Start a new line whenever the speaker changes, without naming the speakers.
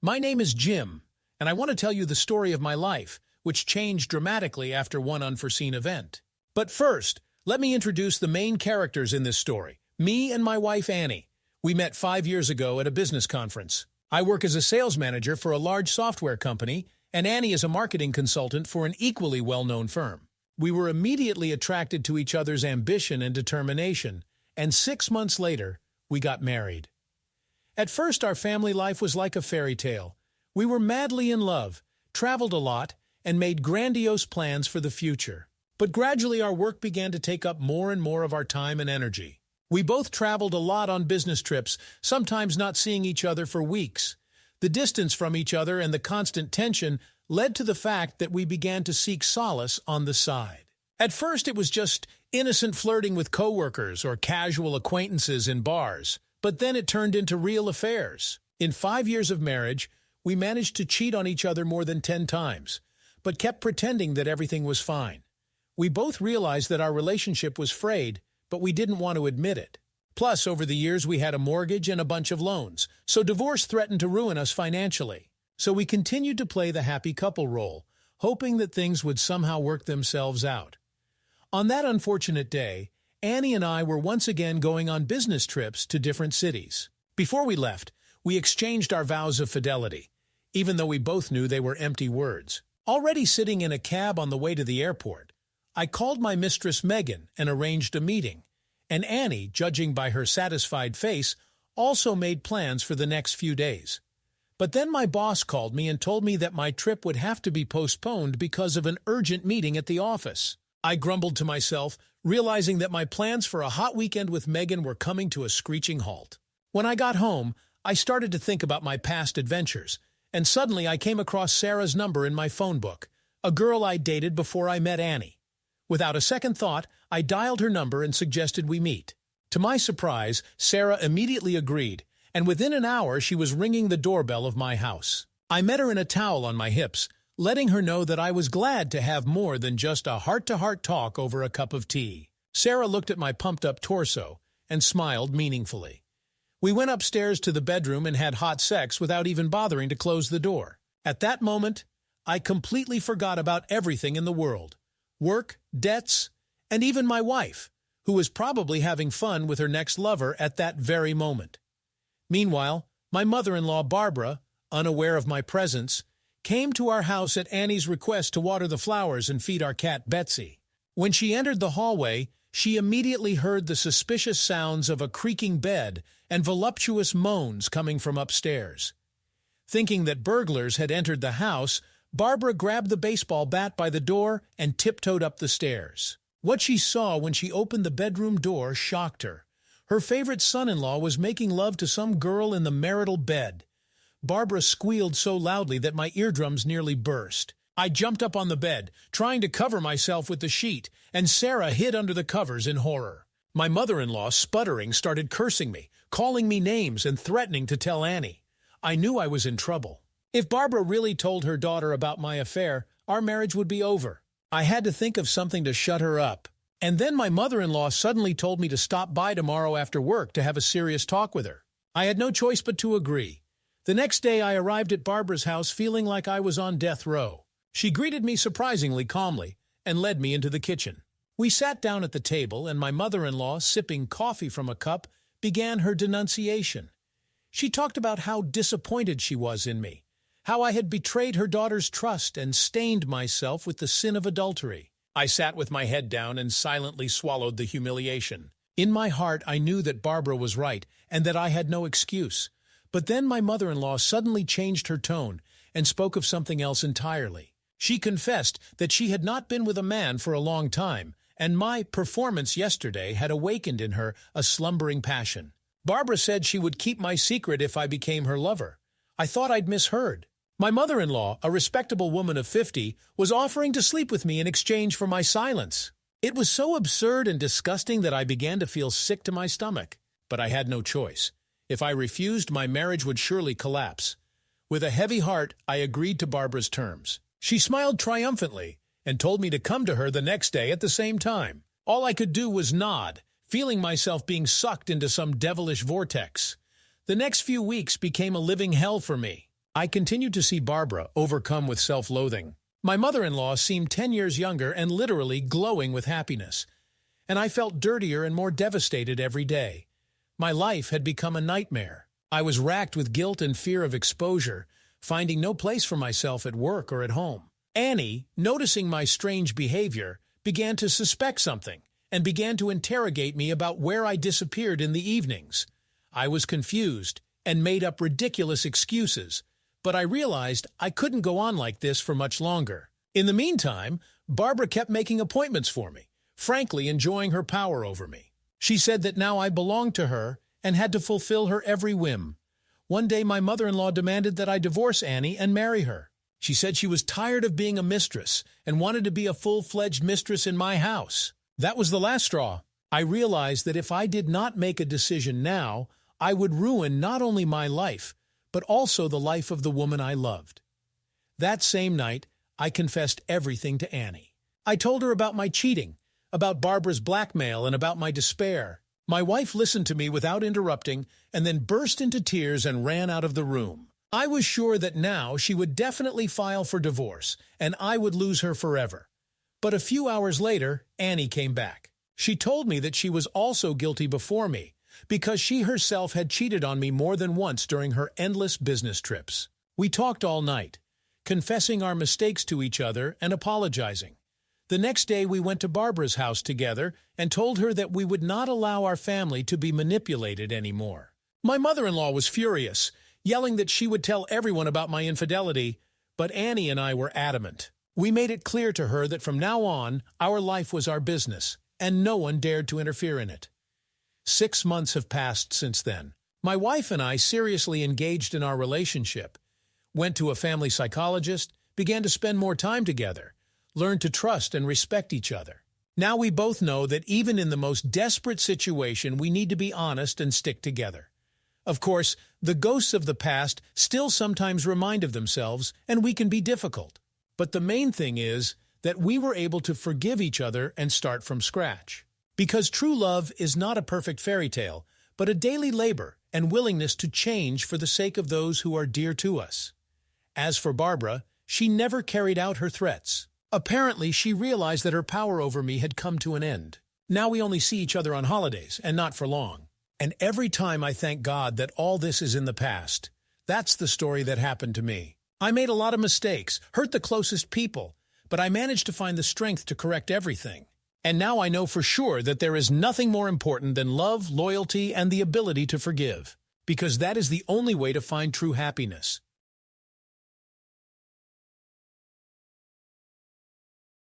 My name is Jim, and I want to tell you the story of my life, which changed dramatically after one unforeseen event. But first, let me introduce the main characters in this story, me and my wife Annie. We met 5 years ago at a business conference. I work as a sales manager for a large software company, and Annie is a marketing consultant for an equally well-known firm. We were immediately attracted to each other's ambition and determination, and 6 months later, we got married. At first, our family life was like a fairy tale. We were madly in love, traveled a lot, and made grandiose plans for the future. But gradually our work began to take up more and more of our time and energy. We both traveled a lot on business trips, sometimes not seeing each other for weeks. The distance from each other and the constant tension led to the fact that we began to seek solace on the side. At first it was just innocent flirting with coworkers or casual acquaintances in bars. But then it turned into real affairs. In 5 years of marriage, we managed to cheat on each other more than 10 times, but kept pretending that everything was fine. We both realized that our relationship was frayed, but we didn't want to admit it. Plus, over the years, we had a mortgage and a bunch of loans, so divorce threatened to ruin us financially. So we continued to play the happy couple role, hoping that things would somehow work themselves out. On that unfortunate day, Annie and I were once again going on business trips to different cities. Before we left, we exchanged our vows of fidelity, even though we both knew they were empty words. Already sitting in a cab on the way to the airport, I called my mistress Megan and arranged a meeting, and Annie, judging by her satisfied face, also made plans for the next few days. But then my boss called me and told me that my trip would have to be postponed because of an urgent meeting at the office. I grumbled to myself, realizing that my plans for a hot weekend with Megan were coming to a screeching halt. When I got home, I started to think about my past adventures, and suddenly I came across Sarah's number in my phone book, a girl I dated before I met Annie. Without a second thought, I dialed her number and suggested we meet. To my surprise, Sarah immediately agreed, and within an hour she was ringing the doorbell of my house. I met her in a towel on my hips, letting her know that I was glad to have more than just a heart-to-heart talk over a cup of tea. Sarah looked at my pumped-up torso and smiled meaningfully. We went upstairs to the bedroom and had hot sex without even bothering to close the door. At that moment, I completely forgot about everything in the world. Work, debts, and even my wife, who was probably having fun with her next lover at that very moment. Meanwhile, my mother-in-law Barbara, unaware of my presence, came to our house at Annie's request to water the flowers and feed our cat Betsy. When she entered the hallway, she immediately heard the suspicious sounds of a creaking bed and voluptuous moans coming from upstairs. Thinking that burglars had entered the house, Barbara grabbed the baseball bat by the door and tiptoed up the stairs. What she saw when she opened the bedroom door shocked her. Her favorite son-in-law was making love to some girl in the marital bed. Barbara squealed so loudly that my eardrums nearly burst. I jumped up on the bed, trying to cover myself with the sheet, and Sarah hid under the covers in horror. My mother-in-law, sputtering, started cursing me, calling me names and threatening to tell Annie. I knew I was in trouble. If Barbara really told her daughter about my affair, our marriage would be over. I had to think of something to shut her up. And then my mother-in-law suddenly told me to stop by tomorrow after work to have a serious talk with her. I had no choice but to agree. The next day I arrived at Barbara's house feeling like I was on death row. She greeted me surprisingly calmly and led me into the kitchen. We sat down at the table and my mother-in-law, sipping coffee from a cup, began her denunciation. She talked about how disappointed she was in me, how I had betrayed her daughter's trust and stained myself with the sin of adultery. I sat with my head down and silently swallowed the humiliation. In my heart I knew that Barbara was right and that I had no excuse. But then my mother-in-law suddenly changed her tone and spoke of something else entirely. She confessed that she had not been with a man for a long time, and my performance yesterday had awakened in her a slumbering passion. Barbara said she would keep my secret if I became her lover. I thought I'd misheard. My mother-in-law, a respectable woman of 50, was offering to sleep with me in exchange for my silence. It was so absurd and disgusting that I began to feel sick to my stomach. But I had no choice. If I refused, my marriage would surely collapse. With a heavy heart, I agreed to Barbara's terms. She smiled triumphantly and told me to come to her the next day at the same time. All I could do was nod, feeling myself being sucked into some devilish vortex. The next few weeks became a living hell for me. I continued to see Barbara overcome with self-loathing. My mother-in-law seemed 10 years younger and literally glowing with happiness, and I felt dirtier and more devastated every day. My life had become a nightmare. I was racked with guilt and fear of exposure, finding no place for myself at work or at home. Annie, noticing my strange behavior, began to suspect something and began to interrogate me about where I disappeared in the evenings. I was confused and made up ridiculous excuses, but I realized I couldn't go on like this for much longer. In the meantime, Barbara kept making appointments for me, frankly enjoying her power over me. She said that now I belonged to her and had to fulfill her every whim. One day my mother-in-law demanded that I divorce Annie and marry her. She said she was tired of being a mistress and wanted to be a full-fledged mistress in my house. That was the last straw. I realized that if I did not make a decision now, I would ruin not only my life, but also the life of the woman I loved. That same night, I confessed everything to Annie. I told her about my cheating, about Barbara's blackmail, and about my despair. My wife listened to me without interrupting and then burst into tears and ran out of the room. I was sure that now she would definitely file for divorce and I would lose her forever. But a few hours later, Annie came back. She told me that she was also guilty before me because she herself had cheated on me more than once during her endless business trips. We talked all night, confessing our mistakes to each other and apologizing. The next day we went to Barbara's house together and told her that we would not allow our family to be manipulated anymore. My mother-in-law was furious, yelling that she would tell everyone about my infidelity, but Annie and I were adamant. We made it clear to her that from now on, our life was our business, and no one dared to interfere in it. 6 months have passed since then. My wife and I seriously engaged in our relationship, went to a family psychologist, began to spend more time together, learned to trust and respect each other. Now we both know that even in the most desperate situation, we need to be honest and stick together. Of course, the ghosts of the past still sometimes remind of themselves, and we can be difficult. But the main thing is that we were able to forgive each other and start from scratch. Because true love is not a perfect fairy tale, but a daily labor and willingness to change for the sake of those who are dear to us. As for Barbara, she never carried out her threats. Apparently, she realized that her power over me had come to an end. Now we only see each other on holidays, and not for long. And every time I thank God that all this is in the past. That's the story that happened to me. I made a lot of mistakes, hurt the closest people, but I managed to find the strength to correct everything. And now I know for sure that there is nothing more important than love, loyalty, and the ability to forgive. Because that is the only way to find true happiness.